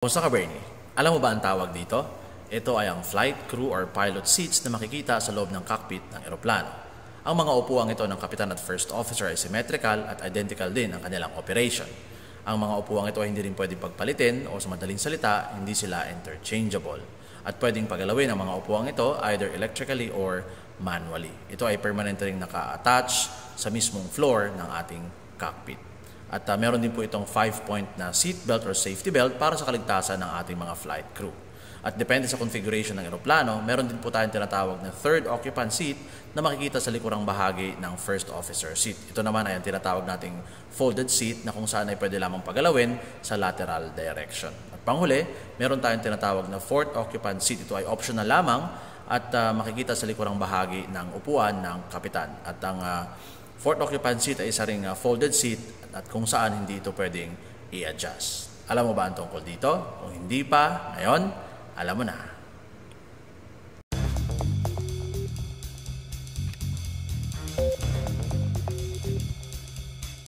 Kumusta ka, Bernie? Alam mo ba ang tawag dito? Ito ay ang flight, crew, or pilot seats na makikita sa loob ng cockpit ng eroplano. Ang mga upuang ito ng kapitan at first officer ay symmetrical at identical din ang kanilang operation. Ang mga upuang ito ay hindi rin pwedeng pagpalitin o sa madaling salita, hindi sila interchangeable. At pwedeng pagalawin ang mga upuang ito either electrically or manually. Ito ay permanente ring naka-attach sa mismong floor ng ating cockpit. At meron din po itong 5-point na seatbelt or safety belt para sa kaligtasan ng ating mga flight crew. At depende sa configuration ng eroplano, meron din po tayong tinatawag na third occupant seat na makikita sa likurang bahagi ng first officer seat. Ito naman ay ang tinatawag nating folded seat na kung saan ay pwede lamang pagalawin sa lateral direction. At panghuli, meron tayong tinatawag na fourth occupant seat. Ito ay optional lamang at makikita sa likurang bahagi ng upuan ng kapitan. At ang fourth occupant seat ay isa ring folded seat at kung saan hindi ito pwedeng i-adjust. Alam mo ba ang tungkol dito? Kung hindi pa, ngayon, alam mo na.